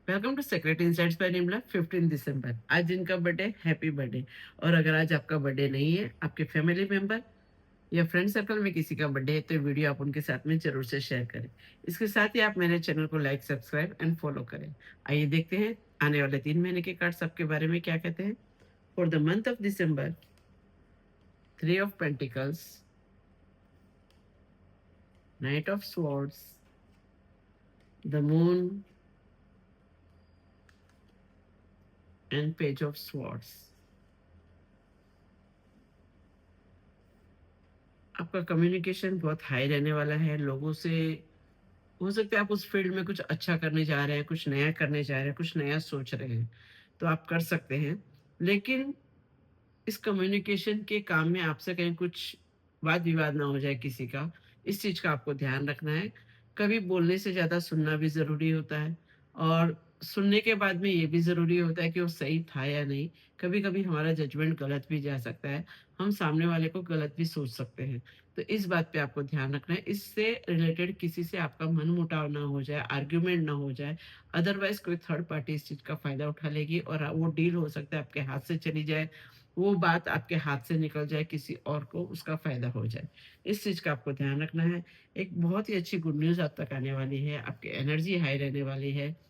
Welcome to secret insights by Nirmala. 15 दिसंबर आज जिनका बर्थडे, हैप्पी बर्थडे। और अगर आज आपका बर्थडे नहीं है, आपके फैमिली मेंबर या फ्रेंड सर्कल में किसी का बर्थडे है, तो ये वीडियो आप उनके साथ में जरूर से शेयर करें। इसके साथ ही आप मेरे चैनल को लाइक, सब्सक्राइब एंड फॉलो करें। आइए देखते हैं आने वाले 3 महीने के कार्ड्स आपके बारे में क्या कहते हैं। For the month of December, 3 of pentacles, night of swords, the moon and page of swords. आपका कम्युनिकेशन बहुत हाई रहने वाला है लोगों से। हो सकता है आप उस फील्ड में कुछ अच्छा करने जा रहे हैं, कुछ नया करने जा रहे हैं, कुछ नया सोच रहे हैं, तो आप कर सकते हैं। लेकिन इस कम्युनिकेशन के काम में आपसे कहीं कुछ वाद विवाद ना हो जाए किसी का, इस चीज़ का आपको ध्यान रखना है। कभी बोलने से ज़्यादा सुनना भी ज़रूरी होता है, और सुनने के बाद में ये भी ज़रूरी होता है कि वो सही था या नहीं। कभी-कभी हमारा जजमेंट गलत भी जा सकता है, हम सामने वाले को गलत भी सोच सकते हैं। तो इस बात पे आपको ध्यान रखना है, इससे रिलेटेड किसी से आपका मनमुटाव ना हो जाए, आर्ग्यूमेंट ना हो जाए। अदरवाइज़ कोई थर्ड पार्टी इस चीज़ का फ़ायदा उठा लेगी और वो डील हो सकता है आपके हाथ से चली जाए, वो बात आपके हाथ से निकल जाए, किसी और को उसका फ़ायदा हो जाए। इस चीज़ का आपको ध्यान रखना है। एक बहुत ही अच्छी गुड न्यूज़ आप तक आने वाली है, आपकी एनर्जी हाई रहने वाली है,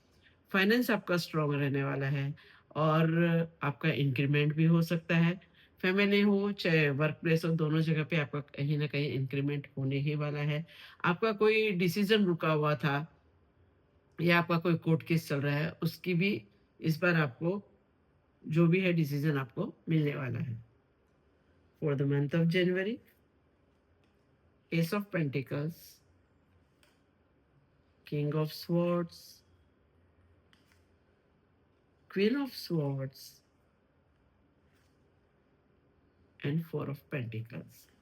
फाइनेंस आपका स्ट्रॉन्ग रहने वाला है, और आपका इंक्रीमेंट भी हो सकता है। फैमिली हो चाहे वर्क प्लेस हो, दोनों जगह पे आपका कहीं न कहीं इंक्रीमेंट होने ही वाला है। आपका कोई डिसीज़न रुका हुआ था या आपका कोई कोर्ट केस चल रहा है, उसकी भी इस बार आपको जो भी है डिसीज़न आपको मिलने वाला है। For the month of January, Ace of Pentacles, King of Swords, Queen of Swords and 4 of Pentacles।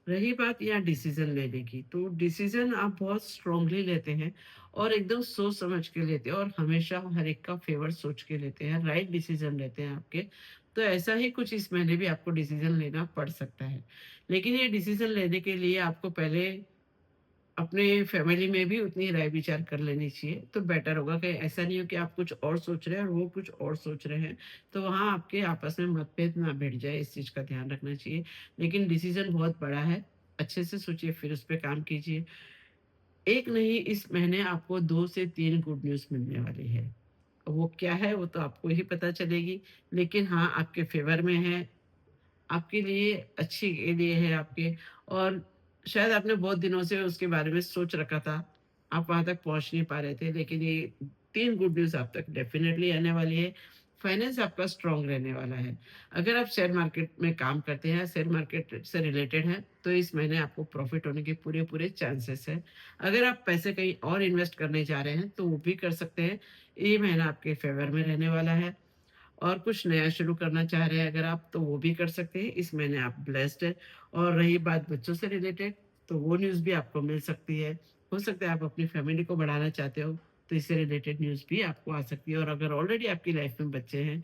रही बात यहाँ डिसीजन लेने की, तो डिसीजन आप बहुत स्ट्रांगली लेते हैं और एकदम सोच समझ के लेते हैं, और हमेशा हर एक का फेवर सोच के लेते हैं, राइट डिसीजन लेते हैं आपके। तो ऐसा ही कुछ इस महीने भी आपको डिसीजन लेना पड़ सकता है। लेकिन ये डिसीजन लेने के लिए आपको पहले अपने फैमिली में भी उतनी राय विचार कर लेनी चाहिए, तो बेटर होगा। कि ऐसा नहीं हो कि आप कुछ और सोच रहे हैं और वो कुछ और सोच रहे हैं, तो वहाँ आपके आपस में मतभेद ना भिड़ जाए, इस चीज़ का ध्यान रखना चाहिए। लेकिन डिसीज़न बहुत बड़ा है, अच्छे से सोचिए फिर उस पे काम कीजिए। एक नहीं, इस महीने आपको 2 से 3 गुड न्यूज़ मिलने वाली है। वो क्या है वो तो आपको ही पता चलेगी, लेकिन हाँ, आपके फ़ेवर में है, आपके लिए अच्छी के लिए है आपके। और शायद आपने बहुत दिनों से उसके बारे में सोच रखा था, आप वहाँ तक पहुँच नहीं पा रहे थे, लेकिन ये 3 गुड न्यूज़ आप तक डेफ़िनेटली आने वाली है। फाइनेंस आपका स्ट्रॉन्ग रहने वाला है। अगर आप शेयर मार्केट में काम करते हैं, शेयर मार्केट से रिलेटेड हैं, तो इस महीने आपको प्रॉफ़िट होने के पूरे-पूरे चांसेस हैं। अगर आप पैसे कहीं और इन्वेस्ट करने जा रहे हैं, तो वो भी कर सकते हैं। ये महीना आपके फ़ेवर में रहने वाला है। और कुछ नया शुरू करना चाह रहे हैं अगर आप, तो वो भी कर सकते हैं। इस महीने आप ब्लेस्ड हैं। और रही बात बच्चों से रिलेटेड, तो वो न्यूज़ भी आपको मिल सकती है। हो सकता है आप अपनी फैमिली को बढ़ाना चाहते हो, तो इससे रिलेटेड न्यूज़ भी आपको आ सकती है। और अगर ऑलरेडी आपकी लाइफ में बच्चे हैं,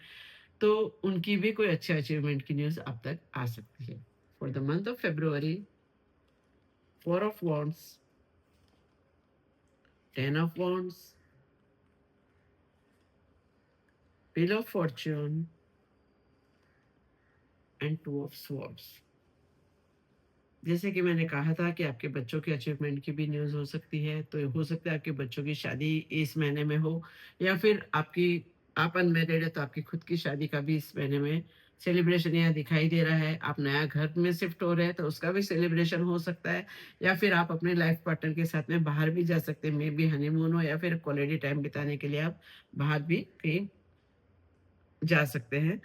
तो उनकी भी कोई अच्छे अचीवमेंट की न्यूज़ आप तक आ सकती है। For the month of February, 4 of wands, 10 of wands, wheel of fortune and 2 of swords. जैसे कि मैंने कहा था कि आपके बच्चों के अचीवमेंट की भी न्यूज़ हो सकती है, तो हो सकता है आपके बच्चों की शादी इस महीने में हो, या फिर आप अनमैरिड है तो आपकी खुद की शादी का भी इस महीने में सेलिब्रेशन यहाँ दिखाई दे रहा है। आप नया घर में शिफ्ट हो रहे हैं, तो उसका भी सेलिब्रेशन हो सकता है, या फिर आप अपने लाइफ पार्टनर के साथ में बाहर भी जा सकते हैं, मे बी हनीमून हो, या फिर क्वालिटी टाइम बिताने के लिए आप बाहर भी कहीं जा सकते हैं।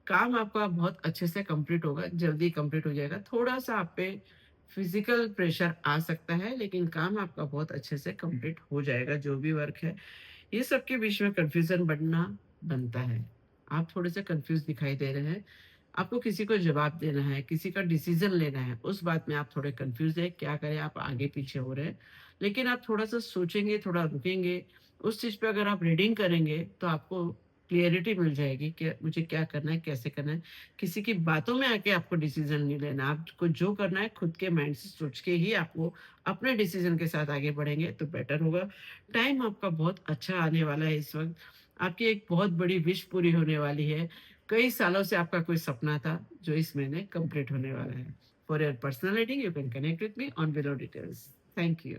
काम आपका बहुत अच्छे से कंप्लीट होगा, जल्दी कंप्लीट हो जाएगा। थोड़ा-सा आप पे फिज़िकल प्रेशर आ सकता है, लेकिन काम आपका बहुत अच्छे से कंप्लीट हो जाएगा, जो भी वर्क है। ये सब के बीच में कन्फ्यूज़न बनना बनता है। आप थोड़े से कन्फ्यूज़ दिखाई दे रहे हैं। आपको किसी को जवाब देना है, किसी का डिसीज़न लेना है, उस बात में आप थोड़े कन्फ्यूज़ हैं, क्या करें, आप आगे-पीछे हो रहे हैं। लेकिन आप थोड़ा-सा सोचेंगे, थोड़ा रुकेंगे, उस चीज़ पे अगर आप रीडिंग करेंगे, तो आपको क्लैरिटी मिल जाएगी कि मुझे क्या करना है, कैसे करना है। किसी की बातों में आके आपको डिसीज़न नहीं लेना, आपको जो करना है खुद के माइंड से सोच के ही आपको अपने डिसीज़न के साथ आगे बढ़ेंगे तो बेटर होगा। टाइम आपका बहुत अच्छा आने वाला है इस वक़्त, आपकी एक बहुत बड़ी विश पूरी होने वाली है। कई सालों से आपका कोई सपना था, जो इस महीने कंप्लीट होने वाला है। For your personal reading, you can connect with me on below details. Thank you.